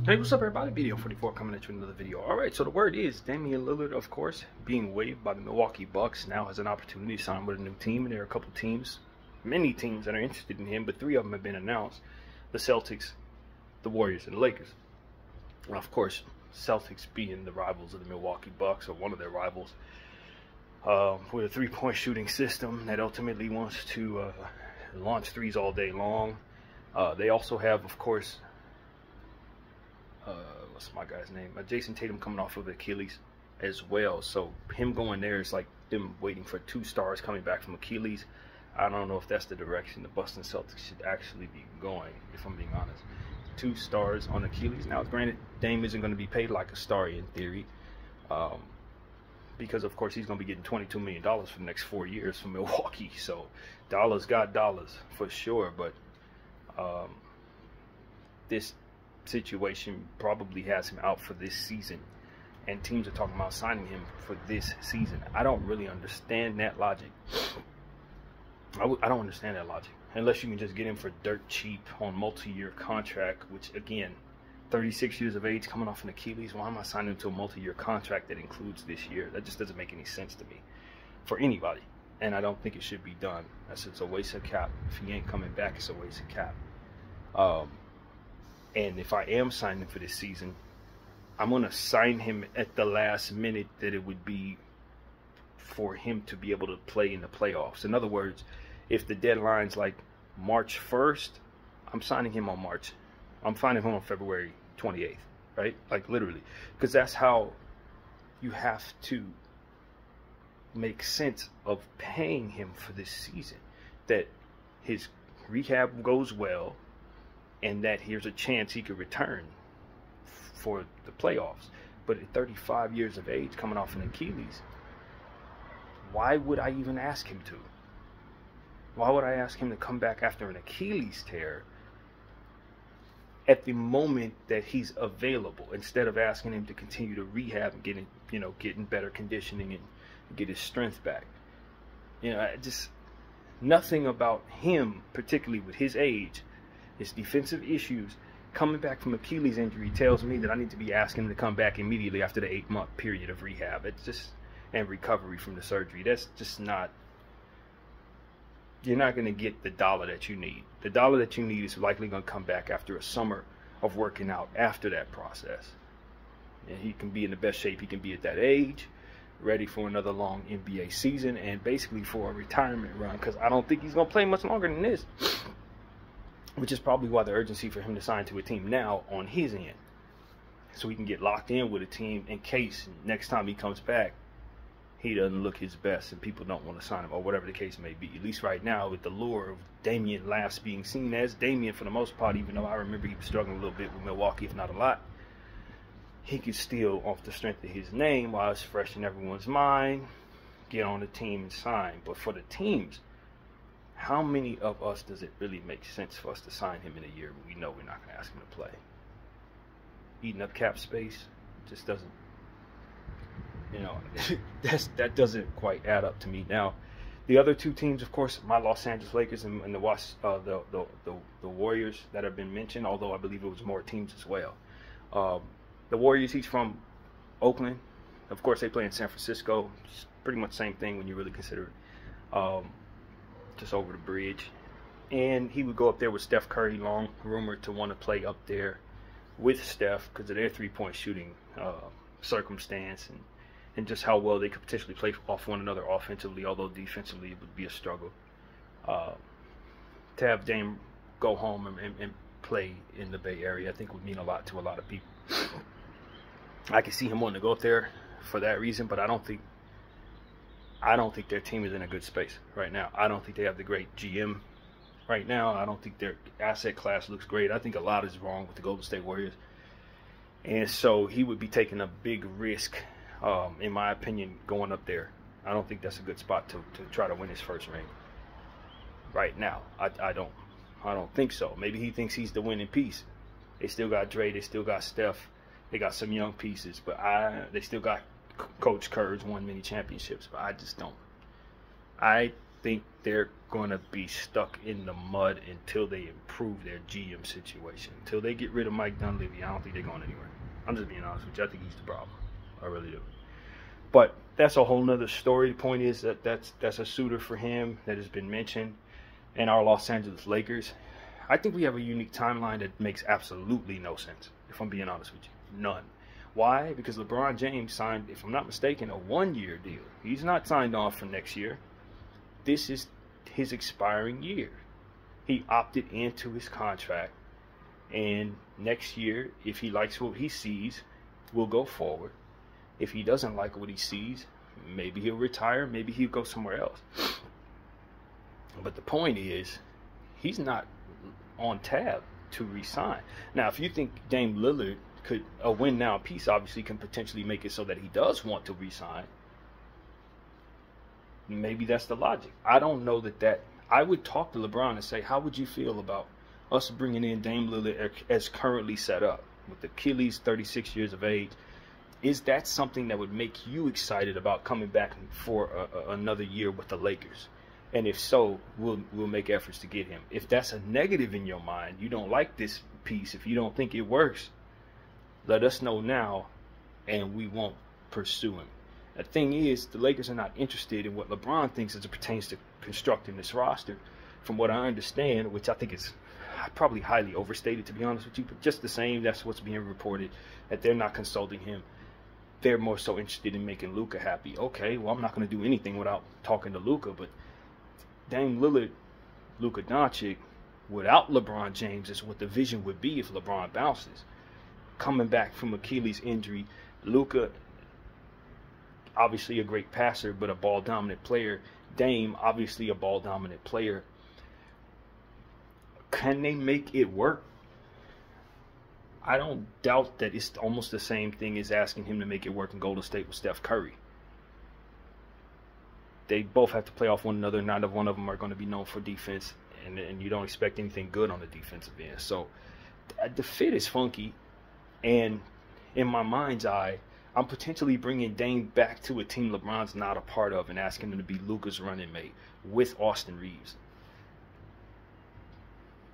Hey, what's up everybody? Video 44 coming at you with another video. Alright, so the word is Damian Lillard, of course, being waived by the Milwaukee Bucks, now has an opportunity to sign with a new team. And there are a couple teams, many teams that are interested in him, but three of them have been announced. The Celtics, the Warriors, and the Lakers. And of course, Celtics being the rivals of the Milwaukee Bucks, or one of their rivals, with a three-point shooting system that ultimately wants to launch threes all day long. They also have, of course, what's my guy's name? Jason Tatum coming off of Achilles as well. So him going there is like them waiting for two stars coming back from Achilles. I don't know if that's the direction the Boston Celtics should actually be going, if I'm being honest. Two stars on Achilles. Now, granted, Dame isn't going to be paid like a star in theory, because of course he's going to be getting $22 million for the next 4 years from Milwaukee. So dollars got dollars for sure, but this situation probably has him out for this season, and teams are talking about signing him for this season. I don't really understand that logic. I don't understand that logic, unless you can just get him for dirt cheap on multi-year contract, which again, 36 years of age, coming off an Achilles. Why am I signing him to a multi-year contract that includes this year? That just doesn't make any sense to me for anybody, and I don't think it should be done. That's just a waste of cap. If he ain't coming back, it's a waste of cap. And if I am signing for this season, I'm going to sign him at the last minute that it would be for him to be able to play in the playoffs. In other words, if the deadline's like March 1st, I'm signing him on February 28th, right? Like literally, because that's how you have to make sense of paying him for this season, that his rehab goes well, and that here's a chance he could return for the playoffs. But at 35 years of age, coming off an Achilles, why would I even ask him to? Why would I ask him to come back after an Achilles tear at the moment that he's available, instead of asking him to continue to rehab and getting better conditioning and get his strength back? Just nothing about him, particularly with his age, his defensive issues, coming back from Achilles injury, tells me that I need to be asking him to come back immediately after the 8-month period of rehab. It's just, and recovery from the surgery. That's just not, you're not going to get the dollar that you need. The dollar that you need is likely going to come back after a summer of working out after that process. And he can be in the best shape he can be at that age, ready for another long NBA season, and basically for a retirement run, because I don't think he's going to play much longer than this. Which is probably why the urgency for him to sign to a team now on his end, so he can get locked in with a team in case next time he comes back he doesn't look his best and people don't want to sign him, or whatever the case may be. At least right now, with the lure of Damian last being seen as Damian for the most part, even though I remember he was struggling a little bit with Milwaukee, if not a lot, he could still, off the strength of his name, while it's fresh in everyone's mind, get on the team and sign. But for the teams, how many of us does it really make sense for us to sign him in a year when we know we're not going to ask him to play? Eating up cap space just doesn't, that doesn't quite add up to me. Now, the other two teams, of course, my Los Angeles Lakers and the Warriors that have been mentioned, although I believe it was more teams as well. The Warriors, he's from Oakland. Of course, they play in San Francisco. It's pretty much the same thing when you really consider it. Just over the bridge, and he would go up there with Steph Curry, long rumored to want to play up there with Steph because of their three-point shooting circumstance, and just how well they could potentially play off one another offensively, although defensively it would be a struggle. To have Dame go home and play in the Bay Area, I think would mean a lot to a lot of people. I can see him wanting to go up there for that reason, but I don't think their team is in a good space right now. I don't think they have the great GM right now. I don't think their asset class looks great. I think a lot is wrong with the Golden State Warriors. And so he would be taking a big risk, in my opinion, going up there. I don't think that's a good spot to try to win his first ring right now. I don't think so. Maybe he thinks he's the winning piece. They still got Dre. They still got Steph. They got some young pieces. But they still got Coach Kerr's won many championships, but I just don't. I think they're going to be stuck in the mud until they improve their GM situation. Until they get rid of Mike Dunleavy, I don't think they're going anywhere. I'm just being honest with you. I think he's the problem. I really do. But that's a whole nother story. The point is that that's a suitor for him that has been mentioned. And our Los Angeles Lakers, I think we have a unique timeline that makes absolutely no sense, if I'm being honest with you. None. Why? Because LeBron James signed, if I'm not mistaken, a 1-year deal. He's not signed on for next year. This is his expiring year. He opted into his contract. And next year, if he likes what he sees, we'll go forward. If he doesn't like what he sees, maybe he'll retire. Maybe he'll go somewhere else. But the point is, he's not on tab to resign. Now, if you think Dame Lillard could, a win now piece obviously can potentially make it so that he does want to resign, maybe that's the logic. I don't know that I would talk to LeBron and say, how would you feel about us bringing in Dame Lillard as currently set up with Achilles, 36 years of age? Is that something that would make you excited about coming back for another year with the Lakers? And if so, we'll make efforts to get him. If that's a negative in your mind, you don't like this piece, if you don't think it works, let us know now and we won't pursue him. The thing is, the Lakers are not interested in what LeBron thinks as it pertains to constructing this roster. From what I understand, which I think is probably highly overstated, to be honest with you, but just the same, that's what's being reported, that they're not consulting him. They're more so interested in making Luka happy. Okay, well, I'm not going to do anything without talking to Luka, but Dame Lillard, Luka Doncic, without LeBron James is what the vision would be if LeBron bounces. Coming back from Achilles injury, Luka, obviously a great passer, but a ball-dominant player. Dame, obviously a ball-dominant player. Can they make it work? I don't doubt that it's almost the same thing as asking him to make it work in Golden State with Steph Curry. They both have to play off one another. Neither one of them are going to be known for defense, and you don't expect anything good on the defensive end. So the fit is funky, and in my mind's eye, I'm potentially bringing Dame back to a team LeBron's not a part of and asking him to be Luka's running mate with Austin Reeves.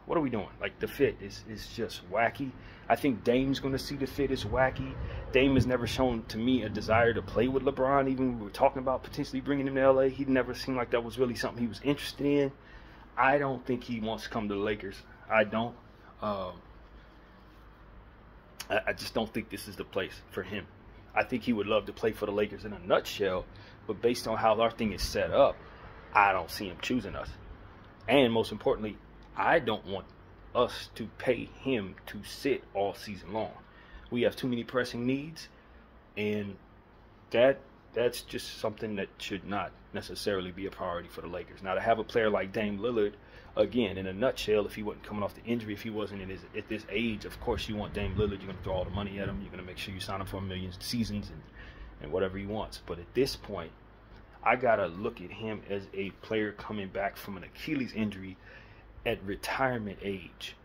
What are we doing? Like, the fit is just wacky. I think Dame's going to see the fit as wacky. Dame has never shown to me a desire to play with LeBron. Even when we were talking about potentially bringing him to LA, he never seemed like that was really something he was interested in. I don't think he wants to come to the Lakers. I don't. I just don't think this is the place for him. I think he would love to play for the Lakers in a nutshell, but based on how our thing is set up, I don't see him choosing us. And most importantly, I don't want us to pay him to sit all season long. We have too many pressing needs, and that's just something that should not necessarily be a priority for the Lakers. Now, to have a player like Dame Lillard, again, in a nutshell, if he wasn't coming off the injury, if he wasn't at this age, of course you want Dame Lillard. You're going to throw all the money at him. You're going to make sure you sign him for 1 million seasons and whatever he wants. But at this point, I got to look at him as a player coming back from an Achilles injury at retirement age,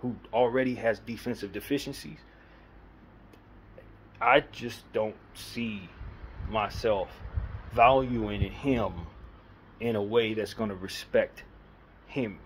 who already has defensive deficiencies. I just don't see myself valuing him in a way that's going to respect him,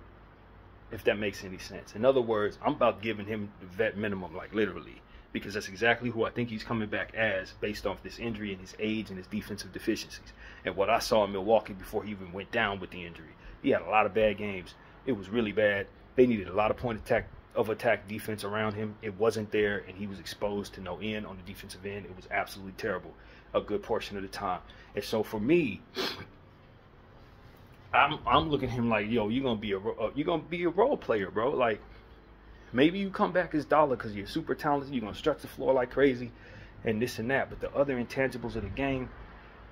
if that makes any sense. In other words, I'm about giving him the vet minimum, like literally, because that's exactly who I think he's coming back as, based off this injury and his age and his defensive deficiencies. And what I saw in Milwaukee before he even went down with the injury, he had a lot of bad games. It was really bad. They needed a lot of attack defense around him. It wasn't there, and he was exposed to no end on the defensive end. It was absolutely terrible a good portion of the time. And so for me, I'm looking at him like, yo, you're gonna be a role player, bro. Like, maybe you come back as Dollar because you're super talented. You're gonna stretch the floor like crazy, and this and that. But the other intangibles of the game,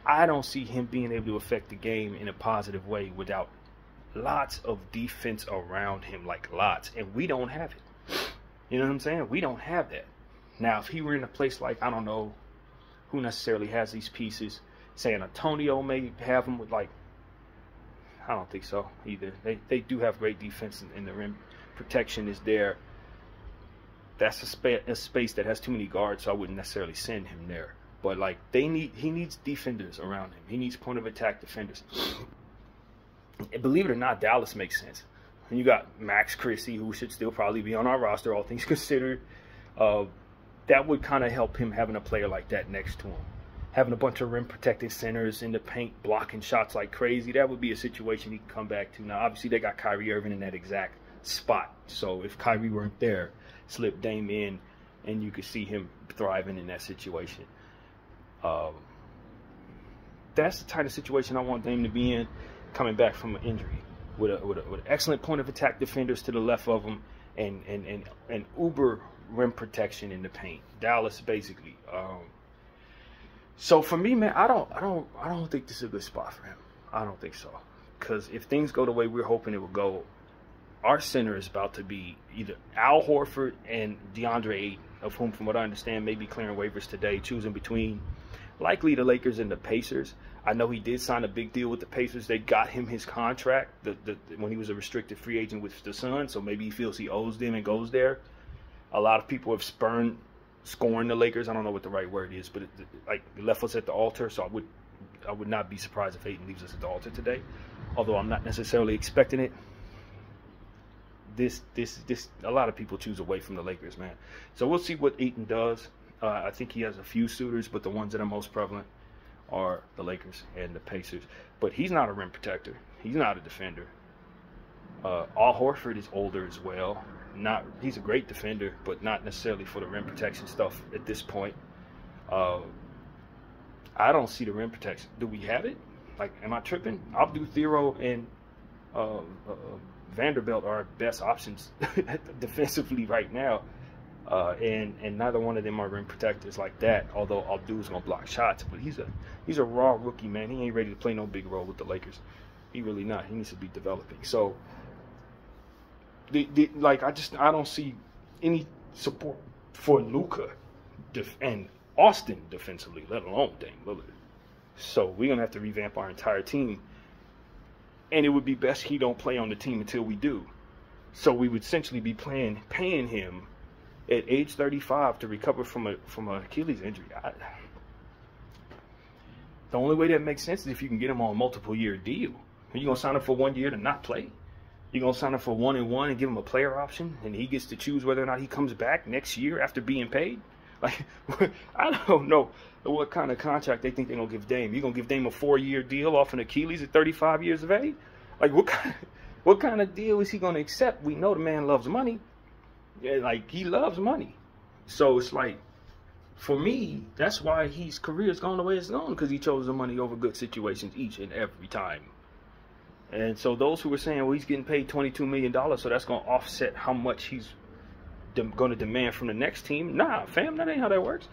I don't see him being able to affect the game in a positive way without lots of defense around him, like lots, and we don't have it. You know what I'm saying? We don't have that. Now, if he were in a place like, I don't know who necessarily has these pieces, San Antonio may have him with, like, I don't think so either. They do have great defense, and the rim protection is there. That's a space that has too many guards, so I wouldn't necessarily send him there. But like, he needs defenders around him. He needs point of attack defenders. And believe it or not, Dallas makes sense. And you got Max Christie, who should still probably be on our roster, all things considered. That would kind of help him having a player like that next to him. Having a bunch of rim-protected centers in the paint, blocking shots like crazy, that would be a situation he can come back to. Now, obviously, they got Kyrie Irving in that exact spot. So if Kyrie weren't there, slip Dame in, and you could see him thriving in that situation. That's the type of situation I want Dame to be in, coming back from an injury, with excellent point of attack defenders to the left of him, and uber rim protection in the paint. Dallas, basically. So for me, man, I don't think this is a good spot for him. I don't think so. Because if things go the way we're hoping it will go, our center is about to be either Al Horford and DeAndre Ayton, of whom, from what I understand, may be clearing waivers today, choosing between likely the Lakers and the Pacers. I know he did sign a big deal with the Pacers. They got him his contract when he was a restricted free agent with the Suns, so maybe he feels he owes them and goes there. A lot of people have scorned the Lakers. I don't know what the right word is, but it left us at the altar, so I would not be surprised if Ayton leaves us at the altar today, although I'm not necessarily expecting it. This a lot of people choose away from the Lakers, man. So we'll see what Ayton does. I think he has a few suitors, but the ones that are most prevalent are the Lakers and the Pacers. But he's not a rim protector. He's not a defender. Al Horford is older as well. He's a great defender, but not necessarily for the rim protection stuff at this point. I don't see the rim protection. Do we have it? Like, am I tripping? Abdul Thero and Vanderbilt are our best options defensively right now. And neither one of them are rim protectors like that, although Abdul's going to block shots. But he's a raw rookie, man. He ain't ready to play no big role with the Lakers. He really not. He needs to be developing. So, I don't see any support for Luka and Austin defensively, let alone Dame Lillard. So we're going to have to revamp our entire team. And it would be best he don't play on the team until we do. So we would essentially be paying him at age 35 to recover from an Achilles injury. The only way that makes sense is if you can get him on a multiple-year deal. Are you going to sign up for 1 year to not play? You're going to sign up for 1 and 1 and give him a player option, and he gets to choose whether or not he comes back next year after being paid? Like, I don't know what kind of contract they think they're going to give Dame. You're going to give Dame a 4-year deal off an Achilles at 35 years of age? Like, what kind of deal is he going to accept? We know the man loves money. Yeah, like, he loves money. So it's like, for me, that's why his career's gone the way it's gone, because he chose the money over good situations each and every time. And so those who were saying, well, he's getting paid $22 million, so that's going to offset how much he's going to demand from the next team. Nah, fam, that ain't how that works.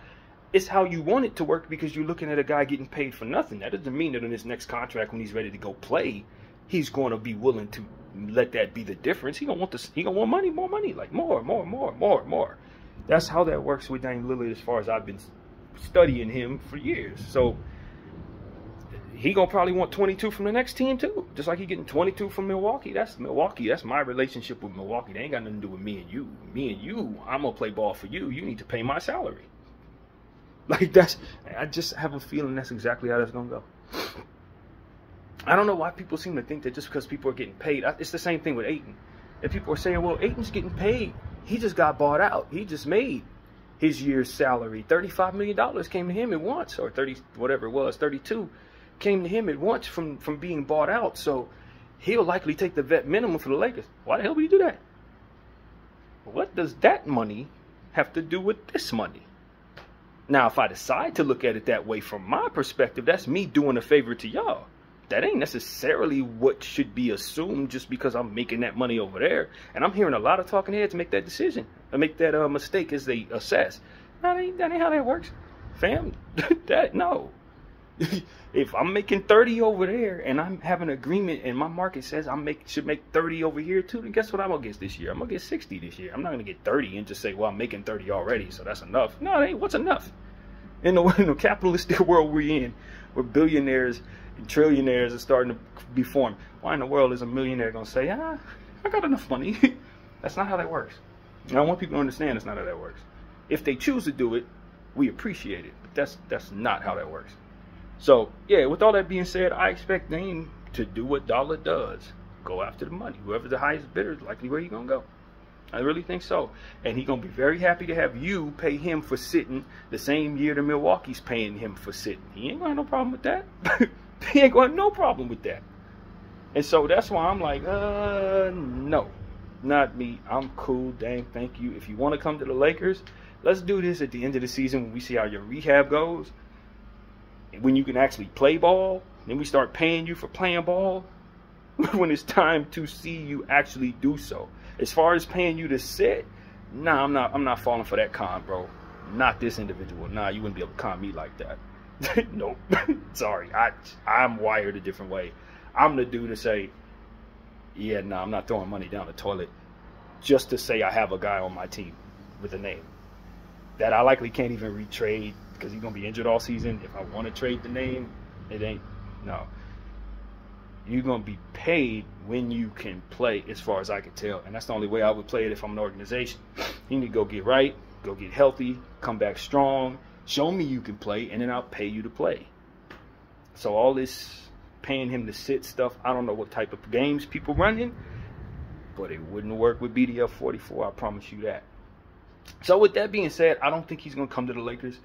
It's how you want it to work, because you're looking at a guy getting paid for nothing. That doesn't mean that in his next contract, when he's ready to go play, he's going to be willing to let that be the difference. He gonna want this. He gonna want money, more money, like more. That's how that works with Dame Lillard, as far as I've been studying him for years. So he gonna probably want 22 from the next team too, just like he getting 22 from Milwaukee. That's Milwaukee. That's my relationship with Milwaukee. They ain't got nothing to do with me and you. Me and you, I'm gonna play ball for you. You need to pay my salary. Like, I just have a feeling that's exactly how that's gonna go. I don't know why people seem to think that just because people are getting paid. It's the same thing with Ayton. And people are saying, well, Ayton's getting paid. He just got bought out. He just made his year's salary. $35 million came to him at once, or 30, whatever it was, 32 came to him at once from being bought out. So he'll likely take the vet minimum for the Lakers. Why the hell would you do that? What does that money have to do with this money? Now, if I decide to look at it that way from my perspective, that's me doing a favor to y'all. That ain't necessarily what should be assumed just because I'm making that money over there. And I'm hearing a lot of talking heads make that decision, or make that mistake as they assess. That ain't how that works, fam. No. If I'm making 30 over there and I'm having an agreement and my market says should make 30 over here too, then guess what I'm gonna get this year? I'm gonna get 60 this year. I'm not gonna get 30 and just say, well, I'm making 30 already, so that's enough. No, it ain't. What's enough? In the capitalistic world we're in, where billionaires and trillionaires are starting to be formed, why in the world is a millionaire gonna say, I got enough money? That's not how that works. And I want people to understand that's not how that works. If they choose to do it, we appreciate it, but that's not how that works. So yeah, with all that being said, I expect Dame to do what Dollar does. Go after the money. Whoever's the highest bidder is likely where you're going to go. I really think so. And he's going to be very happy to have you pay him for sitting the same year that Milwaukee's paying him for sitting. He ain't going to have no problem with that. He ain't going to have no problem with that. And so that's why I'm like, no, not me. I'm cool. Dang, thank you. If you want to come to the Lakers, let's do this at the end of the season when we see how your rehab goes. When you can actually play ball, then we start paying you for playing ball when it's time to see you actually do so. As far as paying you to sit, nah, I'm not falling for that con, bro. Not this individual. Nah, you wouldn't be able to con me like that. Nope. Sorry. I'm wired a different way. I'm the dude to say, yeah, nah, I'm not throwing money down the toilet just to say I have a guy on my team with a name that I likely can't even retrade because he's going to be injured all season. If I want to trade the name, it ain't, no. You're going to be paid when you can play, as far as I can tell. And that's the only way I would play it if I'm an organization. You need to go get right, go get healthy, come back strong, show me you can play, and then I'll pay you to play. So all this paying him to sit stuff, I don't know what type of games people running, but it wouldn't work with BDF 44, I promise you that. So with that being said, I don't think he's going to come to the Lakers.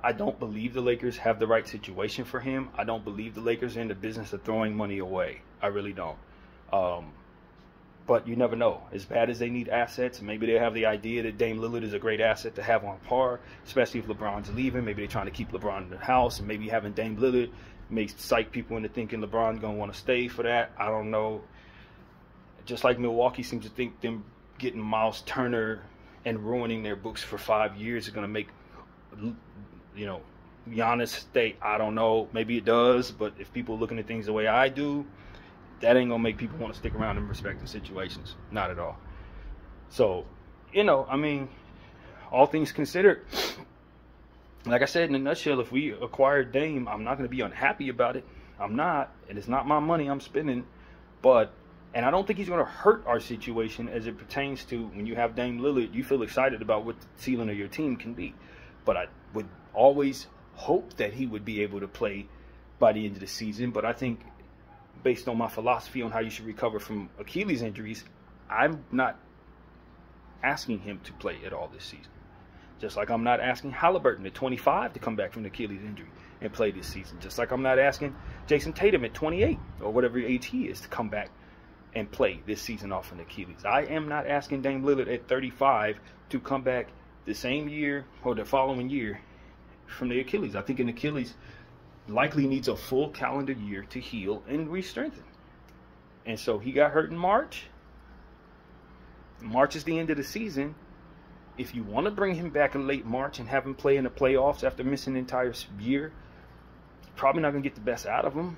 I don't believe the Lakers have the right situation for him. I don't believe the Lakers are in the business of throwing money away. I really don't. But you never know. As bad as they need assets, maybe they have the idea that Dame Lillard is a great asset to have on par, especially if LeBron's leaving. Maybe they're trying to keep LeBron in the house, and maybe having Dame Lillard makes psych people into thinking LeBron's going to want to stay for that. I don't know. Just like Milwaukee seems to think them getting Miles Turner and ruining their books for 5 years is going to make, you know, Giannis stay. I don't know. Maybe it does, but if people are looking at things the way I do, that ain't going to make people want to stick around in respective situations. Not at all. So, you know, I mean, all things considered, like I said, in a nutshell, if we acquire Dame, I'm not going to be unhappy about it. I'm not. And it's not my money I'm spending. But, and I don't think he's going to hurt our situation as it pertains to when you have Dame Lillard, you feel excited about what the ceiling of your team can be. But I would always hope that he would be able to play by the end of the season. But I think based on my philosophy on how you should recover from Achilles injuries, I'm not asking him to play at all this season. Just like I'm not asking Halliburton at 25 to come back from the Achilles injury and play this season. Just like I'm not asking Jason Tatum at 28 or whatever age he is to come back and play this season off an Achilles. I am not asking Dame Lillard at 35 to come back the same year or the following year from the Achilles. I think an Achilles likely needs a full calendar year to heal and re-strengthen. And so he got hurt in March. March is the end of the season. If you want to bring him back in late March and have him play in the playoffs after missing an entire year, you're probably not going to get the best out of him.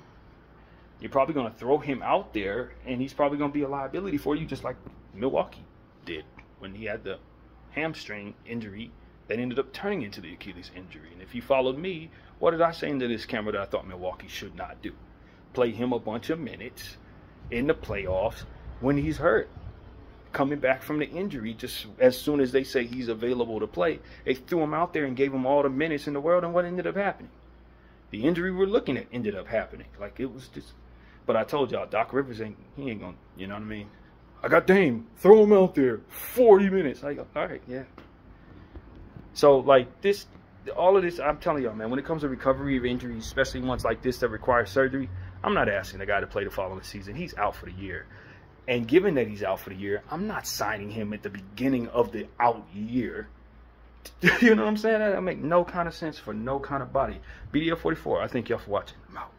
You're probably going to throw him out there, and he's probably going to be a liability for you, just like Milwaukee did when he had the hamstring injury that ended up turning into the Achilles injury. And if you followed me, what did I say into this camera that I thought Milwaukee should not do? Play him a bunch of minutes in the playoffs when he's hurt. Coming back from the injury, just as soon as they say he's available to play, they threw him out there and gave him all the minutes in the world, and what ended up happening? The injury we're looking at ended up happening. Like, it was just... But I told y'all, Doc Rivers ain't going to, you know what I mean? I got Dame, throw him out there, 40 minutes. I go, all right, yeah. So, like, this, all of this, I'm telling y'all, man, when it comes to recovery of injuries, especially ones like this that require surgery, I'm not asking the guy to play the following season. He's out for the year. And given that he's out for the year, I'm not signing him at the beginning of the out year. You know what I'm saying? That make no kind of sense for no kind of body. BDF 44, I thank y'all for watching. I'm out.